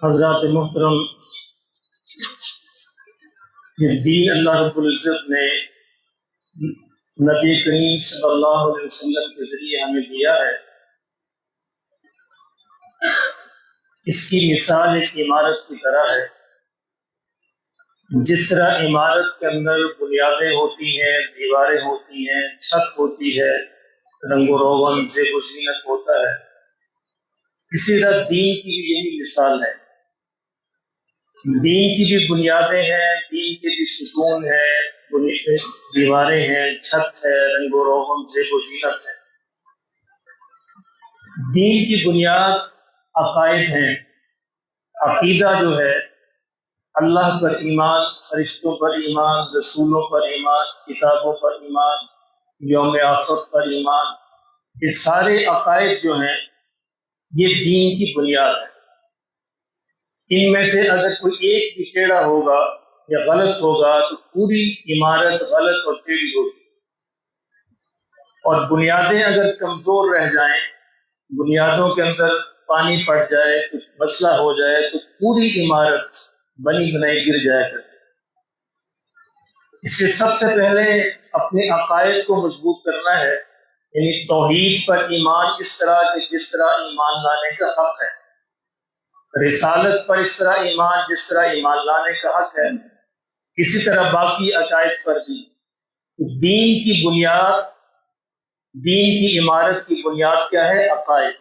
حضرات محترم، یہ دین اللہ رب العزت نے نبی کریم صلی اللہ علیہ وسلم کے ذریعے ہمیں دیا ہے، اس کی مثال ایک عمارت کی طرح ہے۔ جس طرح عمارت کے اندر بنیادیں ہوتی ہیں، دیواریں ہوتی ہیں، چھت ہوتی ہے، رنگ و روغن زیب و زینت ہوتا ہے، اسی طرح دین کی بھی یہی مثال ہے۔ دین کی بھی بنیادیں ہیں، دین کے بھی ستون ہے، دیواریں ہیں، چھت ہے، رنگ و روغن زیب و زینت ہے۔ دین کی بنیاد عقائد ہیں۔ عقیدہ جو ہے، اللہ پر ایمان، فرشتوں پر ایمان، رسولوں پر ایمان، کتابوں پر ایمان، یوم آخرت پر ایمان، یہ سارے عقائد جو ہیں یہ دین کی بنیاد ہے۔ ان میں سے اگر کوئی ایک بھی ٹیڑھا ہوگا یا غلط ہوگا تو پوری عمارت غلط اور ٹیڑھی ہوگی۔ اور بنیادیں اگر کمزور رہ جائیں، بنیادوں کے اندر پانی پڑ جائے، کچھ مسئلہ ہو جائے تو پوری عمارت بنی بنائی گر جایا کرتی۔ اس لیے سب سے پہلے اپنے عقائد کو مضبوط کرنا ہے، یعنی توحید پر ایمان اس طرح کہ جس طرح ایمان لانے کا حق ہے، رسالت پر اس طرح ایمان جس طرح ایمان لانے کا حق ہے، اسی طرح باقی عقائد پر بھی۔ دین کی بنیاد، دین کی عمارت کی بنیاد کیا ہے؟ عقائد۔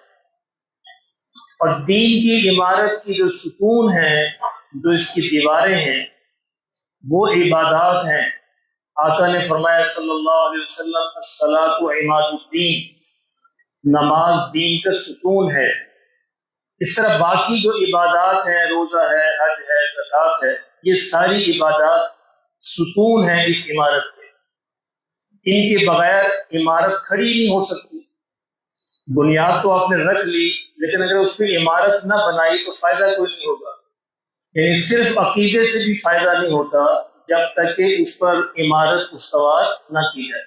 اور دین کی عمارت کی جو ستون ہیں، جو اس کی دیواریں ہیں، وہ عبادات ہیں۔ آقا نے فرمایا صلی اللہ علیہ وسلم، الصلاۃ عماد الدین، نماز دین کا ستون ہے۔ اس طرح باقی جو عبادات ہیں، روزہ ہے، حج ہے، زکوٰۃ ہے، یہ ساری عبادات ستون ہیں اس عمارت کے۔ ان کے بغیر عمارت کھڑی نہیں ہو سکتی۔ بنیاد تو آپ نے رکھ لی، لیکن اگر اس پہ عمارت نہ بنائی تو فائدہ کوئی نہیں ہوگا۔ یعنی صرف عقیدے سے بھی فائدہ نہیں ہوتا جب تک کہ اس پر عمارت استوار نہ کی جائے۔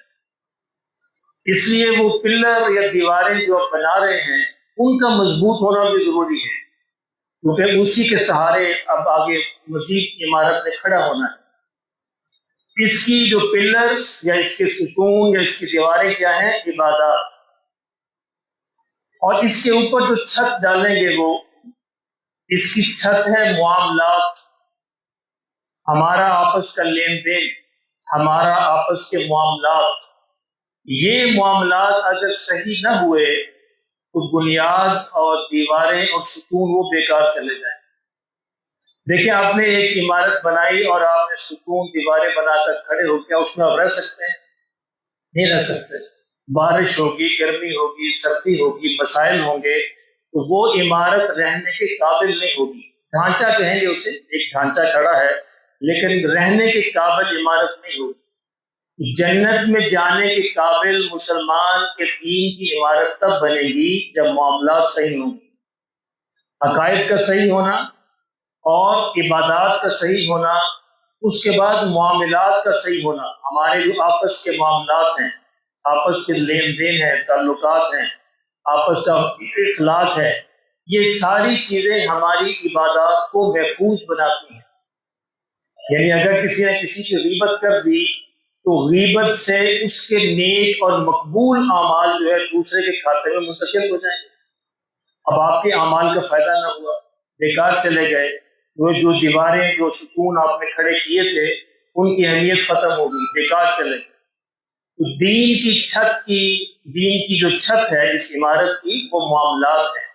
اس لیے وہ پلر یا دیواریں جو آپ بنا رہے ہیں ان کا مضبوط ہونا بھی ضروری ہے، کیونکہ اسی کے سہارے اب آگے مزید عمارت میں کھڑا ہونا ہے۔ اس کی جو پلرز یا اس کے ستون یا اس کی دیواریں کیا ہیں؟ عبادات۔ اور اس کے اوپر جو چھت ڈالیں گے وہ اس کی چھت ہے معاملات، ہمارا آپس کا لین دین، ہمارا آپس کے معاملات۔ یہ معاملات اگر صحیح نہ ہوئے تو بنیاد اور دیواریں اور ستون وہ بیکار چلے جائیں۔ دیکھیں، آپ نے ایک عمارت بنائی اور آپ نے ستون دیواریں بنا کر کھڑے ہو، کیا اس میں آپ رہ سکتے ہیں؟ نہیں رہ سکتے۔ بارش ہوگی، گرمی ہوگی، سردی ہوگی، مسائل ہوں گے تو وہ عمارت رہنے کے قابل نہیں ہوگی۔ ڈھانچہ کہیں گے اسے، ایک ڈھانچہ کھڑا ہے لیکن رہنے کے قابل عمارت نہیں ہوگی۔ جنت میں جانے کے قابل مسلمان کے دین کی عمارت تب بنے گی جب معاملات صحیح ہوں گی۔ عقائد کا صحیح ہونا اور عبادات کا صحیح ہونا، اس کے بعد معاملات کا صحیح ہونا، ہمارے جو آپس کے معاملات ہیں، آپس کے لین دین ہیں، تعلقات ہیں، آپس کا اخلاق ہے، یہ ساری چیزیں ہماری عبادات کو محفوظ بناتی ہیں۔ یعنی اگر کسی نے کسی کی غیبت کر دی تو غیبت سے اس کے نیک اور مقبول اعمال جو ہے دوسرے کے کھاتے میں منتقل ہو جائیں گے۔ اب آپ کے اعمال کا فائدہ نہ ہوا، بیکار چلے گئے، وہ جو دیواریں جو ستون آپ نے کھڑے کیے تھے ان کی اہمیت ختم ہو گئی، بیکار چلے گئے۔ تو دین کی جو چھت ہے اس عمارت کی، وہ معاملات ہے۔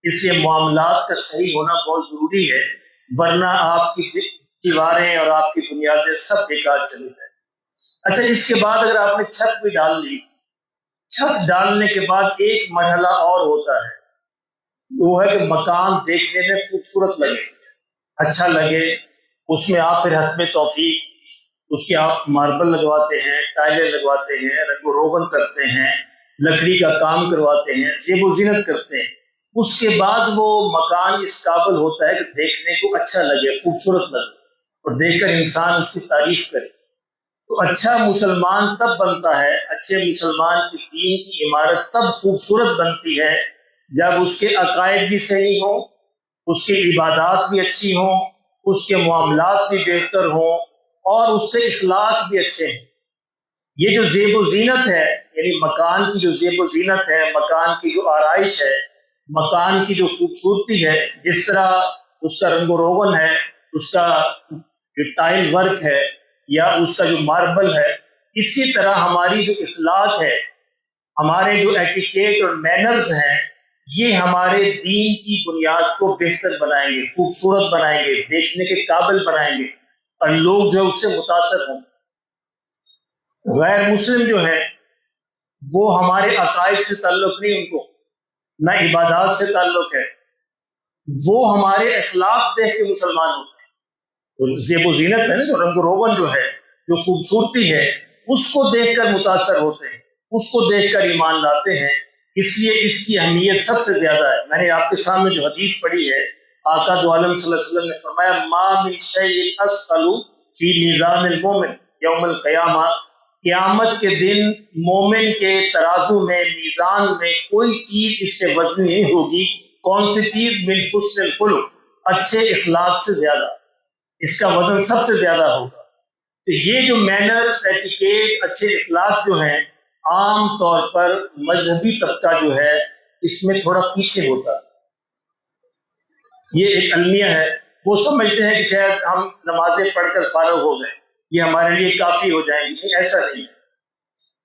اس لیے معاملات کا صحیح ہونا بہت ضروری ہے، ورنہ آپ کی دیواریں اور آپ کی بنیادیں سب بیکار چلی جائیں۔ اچھا، اس کے بعد اگر آپ نے چھت بھی ڈال لی، چھت ڈالنے کے بعد ایک مرحلہ اور ہوتا ہے، وہ ہے کہ مکان دیکھنے میں خوبصورت لگے، اچھا لگے، اس میں آپ پھر حسب توفیق اس کے آپ ماربل لگواتے ہیں، ٹائلیں لگواتے ہیں، رنگ و روغن کرتے ہیں، لکڑی کا کام کرواتے ہیں، زیب و زینت کرتے ہیں۔ اس کے بعد وہ مکان اس قابل ہوتا ہے کہ دیکھنے کو اچھا لگے، خوبصورت لگے، اور دیکھ کر انسان اس کی تعریف کرے۔ تو اچھا مسلمان تب بنتا ہے، اچھے مسلمان کی دین کی عمارت تب خوبصورت بنتی ہے جب اس کے عقائد بھی صحیح ہوں، اس کی عبادات بھی اچھی ہوں، اس کے معاملات بھی بہتر ہوں، اور اس کے اخلاق بھی اچھے ہیں۔ یہ جو زیب و زینت ہے، یعنی مکان کی جو زیب و زینت ہے، مکان کی جو آرائش ہے، مکان کی جو خوبصورتی ہے، جس طرح اس کا رنگ و روغن ہے، اس کا جو ٹائل ورک ہے یا اس کا جو ماربل ہے، اسی طرح ہماری جو اخلاق ہے، ہمارے جو ایٹیکیٹ اور مینرز ہیں، یہ ہمارے دین کی بنیاد کو بہتر بنائیں گے، خوبصورت بنائیں گے، دیکھنے کے قابل بنائیں گے، اور لوگ جو اس سے متاثر ہوں۔ غیر مسلم جو ہے وہ ہمارے عقائد سے تعلق نہیں، ان کو نہ عبادات سے تعلق ہے، وہ ہمارے اخلاق دیکھ کے مسلمان ہوتے ہیں۔ تو زیب و زینت ہے نا، جو رنگ و روغن جو ہے، جو خوبصورتی ہے، اس کو دیکھ کر متاثر ہوتے ہیں، اس کو دیکھ کر ایمان لاتے ہیں، اس لیے اس کی اہمیت سب سے زیادہ ہے۔ میں نے آپ کے سامنے جو حدیث پڑھی ہے، آقا دو عالم صلی اللہ علیہ وسلم نے فرمایا ما من شیء اثقل فی میزان المومن یوم القیامہ، قیامت کے دن مومن کے ترازو میں، میزان میں کوئی چیز اس سے وزن نہیں ہوگی۔ کون سی چیز؟ من حسن الخلق، اچھے اخلاق سے زیادہ، اس کا وزن سب سے زیادہ ہوگا۔ تو یہ جو مینرز، ایٹیکیٹ، اچھے اخلاق جو ہیں، عام طور پر مذہبی طبقہ جو ہے اس میں تھوڑا پیچھے ہوتا ہے۔ یہ ایک المیہ ہے، وہ سمجھتے ہیں کہ شاید ہم نمازیں پڑھ کر فارغ ہو گئے، یہ ہمارے لیے کافی ہو جائیں گی۔ نہیں، ایسا نہیں ہے،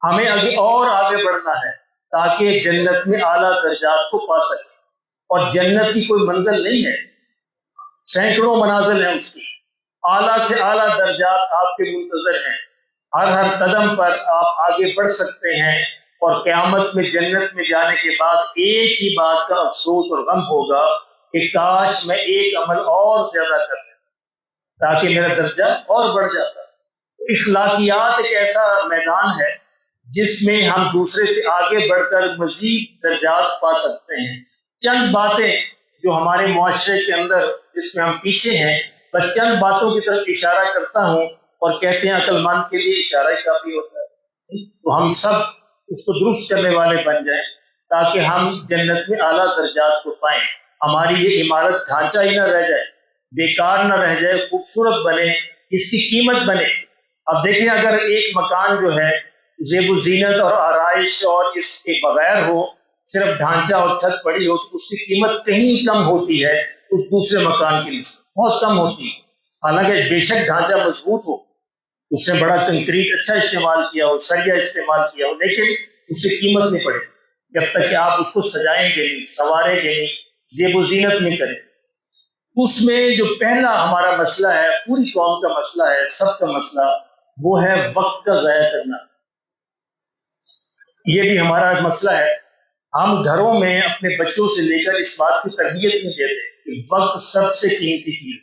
ہمیں آگے بڑھنا ہے تاکہ جنت میں اعلیٰ درجات کو پا سکیں۔ اور جنت کی کوئی منزل نہیں ہے، سینکڑوں منازل ہیں اس کی، اعلیٰ سے اعلیٰ درجات آپ کے منتظر ہیں، ہر قدم پر آپ آگے بڑھ سکتے ہیں۔ اور قیامت میں جنت میں جانے کے بعد ایک ہی بات کا افسوس اور غم ہوگا کہ کاش میں ایک عمل اور زیادہ کر لوں تاکہ میرا درجہ اور بڑھ جاتا۔ اخلاقیات ایک ایسا میدان ہے جس میں ہم دوسرے سے آگے بڑھ کر مزید درجات پا سکتے ہیں۔ چند باتیں جو ہمارے معاشرے کے اندر جس میں ہم پیچھے ہیں، بس چند باتوں کی طرف اشارہ کرتا ہوں، اور کہتے ہیں عقل مند کے لیے اشارہ ہی کافی ہوتا ہے۔ تو ہم سب اس کو درست کرنے والے بن جائیں تاکہ ہم جنت میں اعلیٰ درجات کو پائیں، ہماری یہ عمارت ڈھانچہ ہی نہ رہ جائے، بیکار نہ رہ جائے، خوبصورت بنے، اس کی قیمت بنے۔ اب دیکھیں، اگر ایک مکان جو ہے زیب و زینت اور آرائش اور اس کے بغیر ہو، صرف ڈھانچہ اور چھت پڑی ہو، تو اس کی قیمت کہیں کم ہوتی ہے اس دوسرے مکان کی نسبت، بہت کم ہوتی ہے۔ حالانکہ بے شک ڈھانچہ مضبوط ہو، اس نے بڑا کنکریٹ اچھا استعمال کیا ہو، سریا استعمال کیا ہو، لیکن اس سے قیمت نہیں پڑے جب تک کہ آپ اس کو سجائیں گے نہیں، سنواریں گے نہیں، زیب و زینت نہیں کریں۔ اس میں جو پہلا ہمارا مسئلہ ہے، پوری قوم کا مسئلہ ہے، سب کا مسئلہ، وہ ہے وقت کا ضائع کرنا۔ یہ بھی ہمارا مسئلہ ہے۔ ہم گھروں میں اپنے بچوں سے لے کر اس بات کی تربیت نہیں دیتے کہ وقت سب سے قیمتی چیز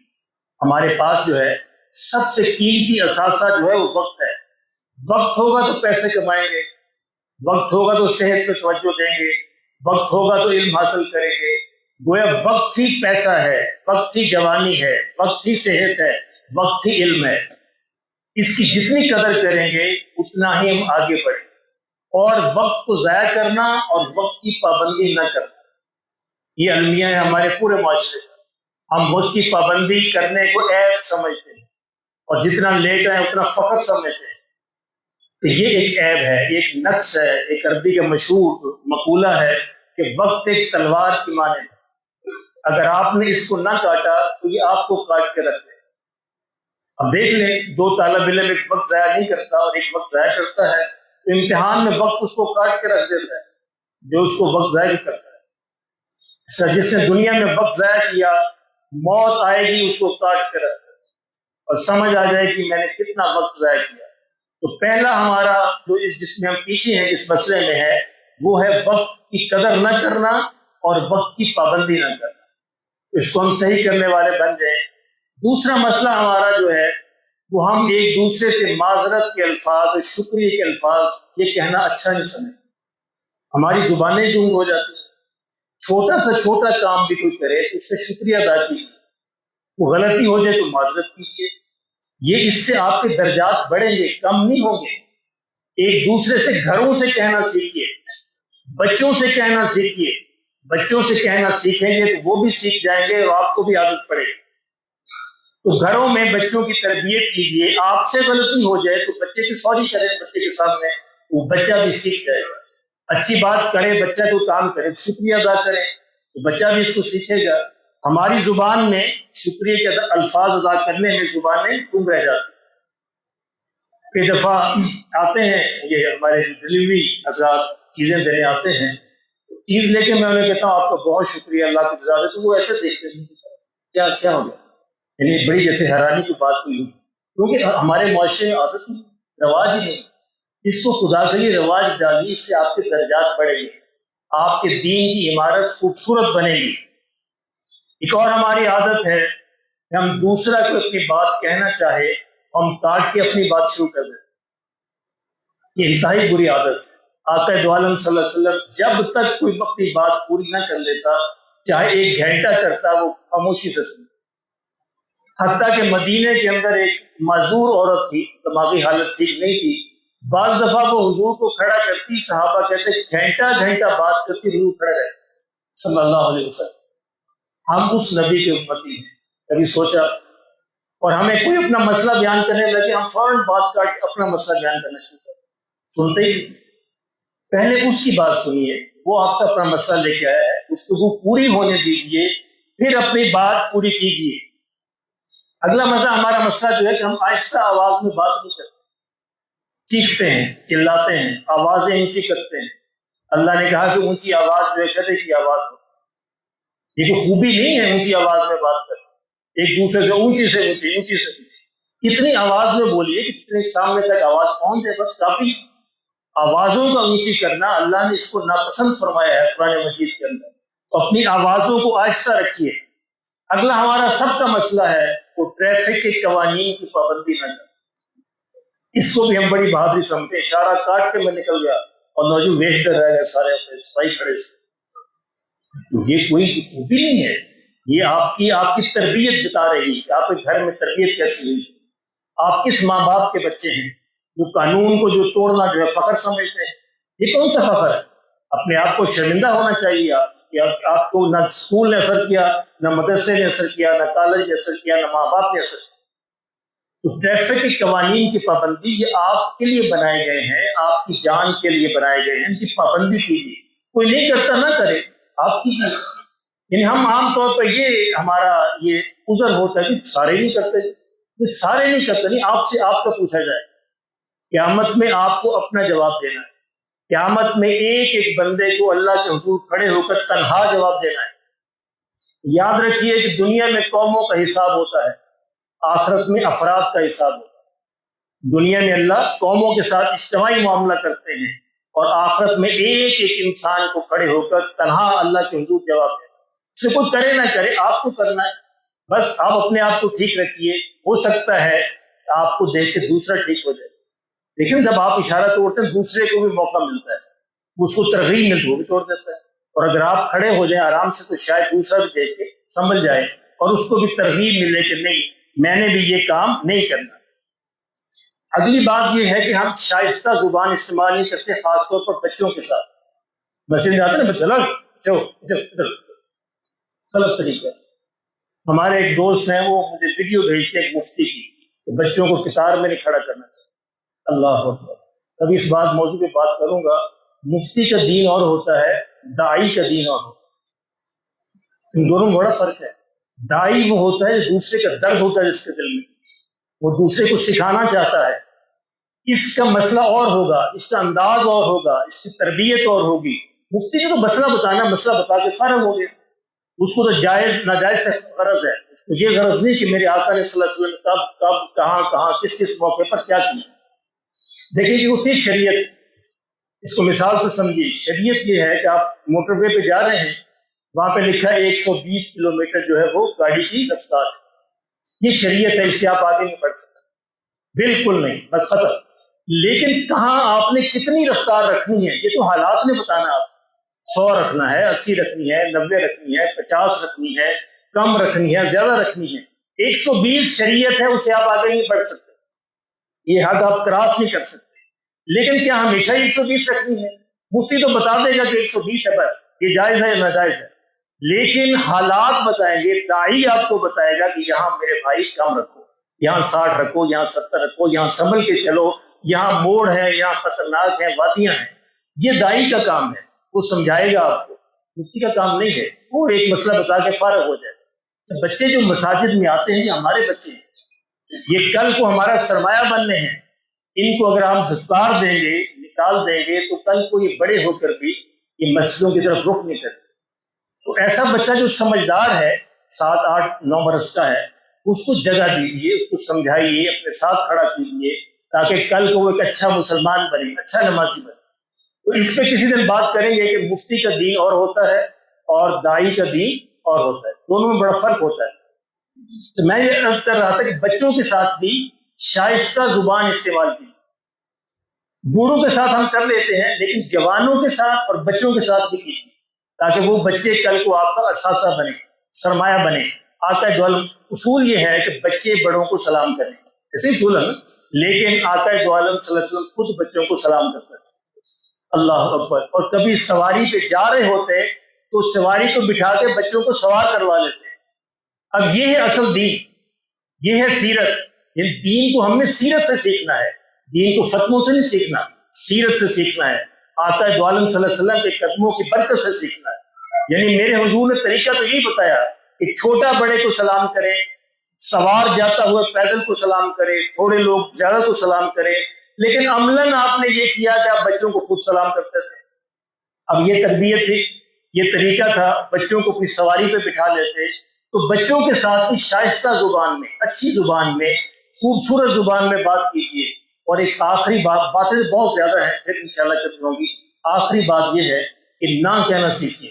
ہمارے پاس جو ہے، سب سے قیمتی اثاثہ جو ہے وہ وقت ہے۔ وقت ہوگا تو پیسے کمائیں گے، وقت ہوگا تو صحت پہ توجہ دیں گے، وقت ہوگا تو علم حاصل کریں گے۔ گویا وقت ہی پیسہ ہے، وقت ہی جوانی ہے، وقت ہی صحت ہے، وقت ہی علم ہے۔ اس کی جتنی قدر کریں گے اتنا ہی ہم آگے بڑھیں۔ اور وقت کو ضائع کرنا اور وقت کی پابندی نہ کرنا، یہ المیہ ہے ہمارے پورے معاشرے کا۔ ہم وقت کی پابندی کرنے کو عیب سمجھتے ہیں، اور جتنا لیٹ ہے اتنا فخر سمجھتے ہیں۔ تو یہ ایک عیب ہے، ایک نقص ہے۔ ایک عربی کا مشہور مقولہ ہے کہ وقت ایک تلوار کی مانند ہے، اگر آپ نے اس کو نہ کاٹا تو یہ آپ کو کاٹ کے رکھ دے۔ اب دیکھ لیں، دو طالب علم ایک وقت ضائع نہیں کرتا اور ایک وقت ضائع کرتا ہے، تو امتحان میں وقت اس کو کاٹ کے رکھ دیتا ہے جو اس کو وقت ضائع کرتا ہے۔ جس نے دنیا میں وقت ضائع کیا، موت آئے گی اس کو کاٹ کے رکھ دیتا ہے، اور سمجھ آ جائے کہ میں نے کتنا وقت ضائع کیا۔ تو پہلا ہمارا جو جس میں ہم پیچھے ہیں، جس مسئلے میں ہے، وہ ہے وقت کی قدر نہ کرنا اور وقت کی پابندی نہ کرنا۔ اس کو ہم صحیح کرنے والے بن جائیں۔ دوسرا مسئلہ ہمارا جو ہے، وہ ہم ایک دوسرے سے معذرت کے الفاظ اور شکریہ کے الفاظ یہ کہنا اچھا نہیں سمجھتے۔ ہماری زبانیں گونگ ہو جاتی ہیں۔ چھوٹا سا چھوٹا کام بھی کوئی کرے تو اس کا شکریہ ادا کیجیے، وہ غلطی ہو جائے تو معذرت کیجیے۔ یہ اس سے آپ کے درجات بڑھیں گے، کم نہیں ہوں گے۔ ایک دوسرے سے گھروں سے کہنا سیکھیے، بچوں سے کہنا سیکھیے، بچوں سے کہنا سیکھیں گے تو وہ بھی سیکھ جائیں گے اور آپ کو بھی عادت پڑے گی۔ تو گھروں میں بچوں کی تربیت کیجیے، آپ سے غلطی ہو جائے تو بچے کی سوری کریں بچے کے سامنے، وہ بچہ بھی سیکھ جائے گا۔ اچھی بات کرے بچہ کو کام کرے، شکریہ ادا کرے تو بچہ بھی اس کو سیکھے گا۔ ہماری زبان میں شکریہ کے الفاظ ادا کرنے میں زبانیں گم رہ جاتی۔ کئی دفعہ آتے ہیں یہ ہمارے ڈلیوری حضرات چیزیں دینے آتے ہیں، چیز لے کے میں انہیں کہتا ہوں آپ کا بہت شکریہ، اللہ کی رضا دے، تو وہ ایسے دیکھتے ہیں کیا کیا ہو گیا، یعنی بڑی جیسے حیرانی کی بات ہوئی، کیونکہ ہمارے معاشرے میں عادت نہیں، رواج ہی نہیں۔ اس کو خدا کے لیے رواج ڈالیے، اس سے آپ کے درجات بڑھیں گے، آپ کے دین کی عمارت خوبصورت بنے گی۔ ایک اور ہماری عادت ہے کہ ہم دوسرا کو اپنی بات کہنا چاہے ہم کاٹ کے اپنی بات شروع کر دیتے، یہ انتہائی بری عادت ہے۔ آقا دو عالم صلی اللہ علیہ وسلم جب تک کوئی اپنی بات پوری نہ کر لیتا، چاہے 1 گھنٹہ کرتا، وہ خاموشی سے سنتا۔ حتیٰ کہ مدینے کے اندر ایک معذور عورت تھی، دماغی حالت ٹھیک نہیں تھی، بعض دفعہ وہ حضور کو کھڑا کرتی، صحابہ کہتے گھنٹہ گھنٹہ بات کرتی، حضور کھڑا رہتے صلی اللہ علیہ وسلم۔ ہم اس نبی کے امتی ہیں، کبھی سوچا؟ اور ہمیں کوئی اپنا مسئلہ بیان کرنے لگے ہم فوراً بات کاٹ کے اپنا مسئلہ بیان کرنا شروع کرتے، سنتے ہی نہیں۔ پہلے اس کی بات سنیے، وہ آپ سے اپنا مسئلہ لے کے آیا ہے، گفتگو پوری ہونے دیجیے، پھر اپنی بات پوری کیجیے۔ اگلا مسئلہ ہمارا مسئلہ جو ہے کہ ہم آہستہ آواز میں بات نہیں کرتے، چیختے ہیں، چلاتے ہیں، آوازیں اونچی کرتے ہیں۔ اللہ نے کہا کہ اونچی آواز جو ہے گدھے کی آواز ہو، یہ کوئی خوبی نہیں ہے اونچی آواز میں بات کرنا، ایک دوسرے سے اونچی سے اونچی، اونچی سے اونچی، اتنی آواز میں بولیے کہ جتنے سامنے تک آواز پہنچ جائے، بس کافی۔ آوازوں کا اونچی کرنا اللہ نے اس کو ناپسند فرمایا ہے قرآن مجید کے اندر، تو اپنی آوازوں کو آہستہ رکھیے۔ اگلا ہمارا سب کا مسئلہ ہے وہ ٹریفک کے قوانین کی پابندی نہ کرنا۔ اس کو بھی ہم بڑی بہادری سمجھتے ہیں، اشارہ کاٹ کے میں نکل گیا اور نوجوان ویکھتے رہ گئے سارے سپاہی کھڑے سے، تو یہ کوئی خوبی نہیں ہے، یہ آپ کی تربیت بتا رہی ہے، آپ کے گھر میں تربیت کیسی ہوئی، آپ کس ماں باپ کے بچے ہیں جو قانون کو جو توڑنا جو ہے فخر سمجھتے ہیں۔ یہ کون سا فخر ہے؟ اپنے آپ کو شرمندہ ہونا چاہیے۔ آپ کو نہ اسکول نے اثر کیا، نہ مدرسے نے اثر کیا، نہ کالج نے اثر کیا، نہ ماں باپ نے اثر کیا۔ تو ٹریفک کے قوانین کی پابندی یہ آپ کے لیے بنائے گئے ہیں، آپ کی جان کے لیے بنائے گئے ہیں، ان کی پابندی کیجیے۔ کوئی نہیں کرتا نہ کرے، آپ کیجیے۔ یعنی ہم عام طور پر یہ ہمارا یہ عذر ہوتا ہے کہ سارے نہیں کرتے، یہ سارے نہیں کرتے نہیں، آپ سے آپ کا پوچھا جائے، قیامت میں آپ کو اپنا جواب دینا ہے۔ قیامت میں ایک ایک بندے کو اللہ کے حضور کھڑے ہو کر تنہا جواب دینا ہے۔ یاد رکھیے کہ دنیا میں قوموں کا حساب ہوتا ہے، آخرت میں افراد کا حساب ہوتا ہے۔ دنیا میں اللہ قوموں کے ساتھ اجتماعی معاملہ کرتے ہیں، اور آخرت میں ایک ایک انسان کو کھڑے ہو کر تنہا اللہ کے حضور جواب دینا ہے۔ اس سے کوئی کرے نہ کرے، آپ کو کرنا ہے، بس آپ اپنے آپ کو ٹھیک رکھیے۔ ہو سکتا ہے آپ کو دیکھ کے دوسرا ٹھیک ہو جائے، لیکن جب آپ اشارہ توڑتے ہیں دوسرے کو بھی موقع ملتا ہے، اس کو ترغیب ملتی وہ بھی توڑ دیتا ہے، اور اگر آپ کھڑے ہو جائیں آرام سے تو شاید دوسرا بھی دیکھ کے سنبھل جائے اور اس کو بھی ترغیب ملے کہ نہیں میں نے بھی یہ کام نہیں کرنا۔ اگلی بات یہ ہے کہ ہم شائستہ زبان استعمال نہیں کرتے، خاص طور پر بچوں کے ساتھ۔ مسجد جاتے ہیں نا بچہ غلط طریقہ۔ ہمارے ایک دوست ہیں وہ مجھے ویڈیو بھیجتے ہیں ایک مفتی کی کہ بچوں کو قطار میں نہیں کھڑا کرنا چاہیے۔ اللہ اکبر، کبھی اس موضوع پہ بات کروں گا۔ مفتی کا دین اور ہوتا ہے، داعی کا دین اور ہوتا ہے، ان دونوں میں بڑا فرق ہے۔ داعی وہ ہوتا ہے دوسرے کا درد ہوتا ہے جس کے دل میں، وہ دوسرے کو سکھانا چاہتا ہے، اس کا مسئلہ اور ہوگا، اس کا انداز اور ہوگا، اس کی تربیت اور ہوگی۔ مفتی نے تو مسئلہ بتانا، مسئلہ بتا کے فارغ ہو گیا، اس کو تو جائز ناجائز سے غرض ہے، اس کو یہ غرض نہیں کہ میرے آقا نے صلی اللہ علیہ وسلم کب کہاں کس موقع پر کیا کیا۔ دیکھیں کہ وہ تھی شریعت، اس کو مثال سے سمجھیے۔ شریعت یہ ہے کہ آپ موٹر وے پہ جا رہے ہیں، وہاں پہ لکھا ہے 120 کلومیٹر جو ہے وہ گاڑی کی رفتار ہے، یہ شریعت ہے، اس سے آپ آگے نہیں بڑھ سکتے، بالکل نہیں، بس ختم۔ لیکن کہاں آپ نے کتنی رفتار رکھنی ہے یہ تو حالات نے بتانا، آپ 100 رکھنا ہے، 80 رکھنی ہے، 90 رکھنی ہے، 50 رکھنی ہے، کم رکھنی ہے، زیادہ رکھنی ہے۔ 120 شریعت ہے، اسے آپ آگے نہیں بڑھ سکتے، یہ حد آپ کراس نہیں کر سکتے۔ لیکن کیا ہمیشہ 120 رکھنی ہے؟ مفتی تو بتا دے گا کہ 120 ہے بس یہ جائز ہے یا ناجائز ہے، لیکن حالات بتائیں گے، داعی آپ کو بتائے گا کہ یہاں میرے بھائی کم رکھو، یہاں 60 رکھو، یہاں 70 رکھو، یہاں سنبھل کے چلو، یہاں موڑ ہے، یہاں خطرناک ہے، وادیاں ہیں۔ یہ داعی کا کام ہے، وہ سمجھائے گا آپ کو، مفتی کا کام نہیں ہے، وہ ایک مسئلہ بتا کے فارغ ہو جائے۔ بچے جو مساجد میں آتے ہیں یہ ہمارے بچے ہیں، یہ کل کو ہمارا سرمایہ بننے ہیں، ان کو اگر ہم دھتکار دیں گے، نکال دیں گے، تو کل کو یہ بڑے ہو کر بھی یہ مسجدوں کی طرف رخ نہیں کرتے۔ تو ایسا بچہ جو سمجھدار ہے، 7 8 9 برس کا ہے، اس کو جگہ دیجیے، اس کو سمجھائیے، اپنے ساتھ کھڑا کیجیے، تاکہ کل کو وہ ایک اچھا مسلمان بنے، اچھا نمازی بنے۔ تو اس پہ کسی دن بات کریں گے کہ مفتی کا دین اور ہوتا ہے اور داعی کا دین اور ہوتا ہے، دونوں میں بڑا فرق ہوتا ہے۔ تو میں یہ عرض کر رہا تھا کہ بچوں کے ساتھ بھی شائستہ زبان استعمال کی، بوڑھوں کے ساتھ ہم کر لیتے ہیں، لیکن جوانوں کے ساتھ اور بچوں کے ساتھ بھی کیجیے، تاکہ وہ بچے کل کو آپ کا اثاثہ بنے، سرمایہ بنے۔ آقا دو عالم اصول یہ ہے کہ بچے بڑوں کو سلام کریں، ایسے ہی اصول ہے نا، لیکن آقا دو عالم صلی اللہ علیہ وسلم خود بچوں کو سلام کرتے تھے، اللہ اکبر۔ اور کبھی سواری پہ جا رہے ہوتے تو سواری کو بٹھا کے بچوں کو سوار کروا لیتے۔ اب یہ ہے اصل دین، یہ ہے سیرت۔ یہ دین کو ہم نے سیرت سے سیکھنا ہے، دین کو فتووں سے نہیں سیکھنا، سیرت سے سیکھنا ہے، آقا دو عالم صلی اللہ علیہ وسلم کے قدموں کی برکت سے سیکھنا ہے۔ یعنی میرے حضور نے طریقہ تو یہی بتایا کہ چھوٹا بڑے کو سلام کرے، سوار جاتا ہوا پیدل کو سلام کرے، تھوڑے لوگ زیادہ کو سلام کرے، لیکن عملاً آپ نے یہ کیا کہ آپ بچوں کو خود سلام کرتے تھے۔ اب یہ تربیت تھی، یہ طریقہ تھا، بچوں کو اپنی سواری پہ بٹھا لیتے۔ تو بچوں کے ساتھ بھی شائستہ زبان میں، اچھی زبان میں، خوبصورت زبان میں بات کیجیے۔ اور ایک آخری باتیں بہت زیادہ ہیں، پھر انشاءاللہ کرتی ہوں گی، آخری بات یہ ہے کہ نہ کہنا سیکھیے،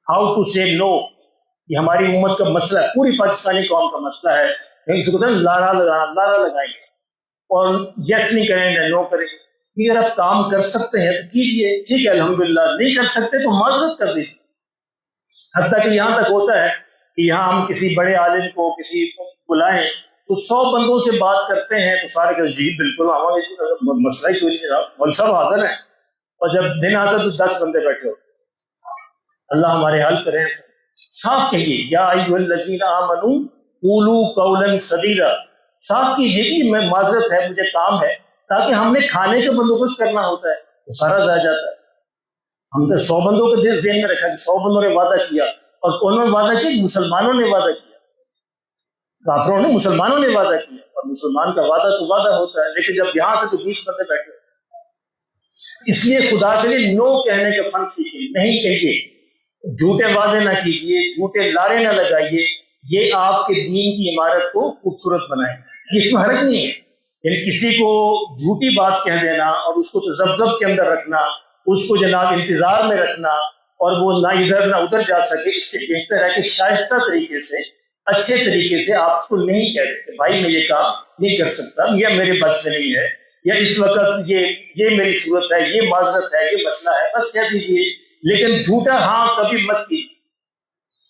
ہاؤ ٹو سے نو۔ یہ ہماری امت کا مسئلہ ہے، پوری پاکستانی قوم کا مسئلہ ہے۔ لارا لگانا، لارا لگائیں گے اور یس نہیں کریں گے، نو کریں گے۔ اگر آپ کام کر سکتے ہیں تو کیجیے، ٹھیک ہے الحمدللہ، نہیں کر سکتے تو معذرت کر دیجیے۔ حتیٰ کہ یہاں تک ہوتا ہے کہ یہاں ہم کسی بڑے عالم کو کسی کو بلائیں تو 100 بندوں سے بات کرتے ہیں تو سارے کہتے ہیں جی بالکل ہمارے مسئلہ ہی کوئی نہیں جناب، مول صاحب حاضر ہیں، اور جب دن آتا تو 10 بندے بیٹھے ہوتے۔ اللہ ہمارے حل کریں۔ صاف کہیے، یا ایھا الذین آمنوا قولوا قولا سدیدا، صاف کیجیے کہ میں معذرت ہے، مجھے کام ہے، تاکہ ہم نے کھانے کا بندوبست کرنا ہوتا ہے، وہ سارا ضائع جاتا ہے۔ ہم تو 100 بندوں کو ذہن میں رکھا کہ 100 بندوں نے وعدہ کیا، اور انہوں نے وعدہ کیا، مسلمانوں نے وعدہ کیا، کافروں نے، مسلمانوں نے وعدہ کیا، اور مسلمان کا وعدہ تو وعدہ ہوتا ہے، لیکن جب یہاں تک تو 20 بندے بیٹھے۔ اس لیے خدا کے لیے نو کہنے کا فن سیکھیے، نہیں کہیے، جھوٹے وعدے نہ کیجیے، جھوٹے لارے نہ لگائیے، یہ آپ کے دین کی عمارت کو خوبصورت بنائے گا، اس میں حرج نہیں ہے۔ یعنی کسی کو جھوٹی بات کہہ دینا اور اس کو تذبذب کے اندر رکھنا، اس کو جناب انتظار میں رکھنا، اور وہ نہ ادھر نہ ادھر جا سکے، اس سے بہتر ہے کہ شائستہ طریقے سے، اچھے طریقے سے آپ اس کو نہیں کہہ دیتے بھائی میں یہ کام نہیں کر سکتا، یا میرے بس میں نہیں ہے، یا اس وقت یہ میری صورت ہے، یہ معذرت ہے، یہ مسئلہ ہے، بس کہہ دیجیے، لیکن جھوٹا ہاں کبھی مت کیجیے۔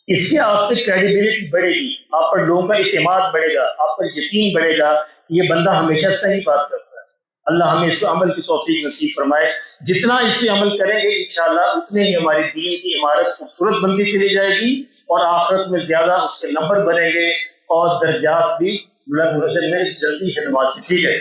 اس سے آپ کی کریڈیبلٹی بڑھے گی، آپ پر لوگوں کا اعتماد بڑھے گا، آپ پر یقین بڑھے گا کہ یہ بندہ ہمیشہ صحیح بات کرتا ہے۔ اللہ ہمیں اس پہ عمل کی توفیق نصیب فرمائے۔ جتنا اس پہ عمل کریں گے انشاءاللہ اتنے ہی ہماری دین کی عمارت خوبصورت بنتی چلی جائے گی، اور آخرت میں زیادہ اس کے نمبر بنیں گے، اور درجات بھی بلند ہو جائیں گے۔ جلدی ہے نماز کی، ٹھیک ہے۔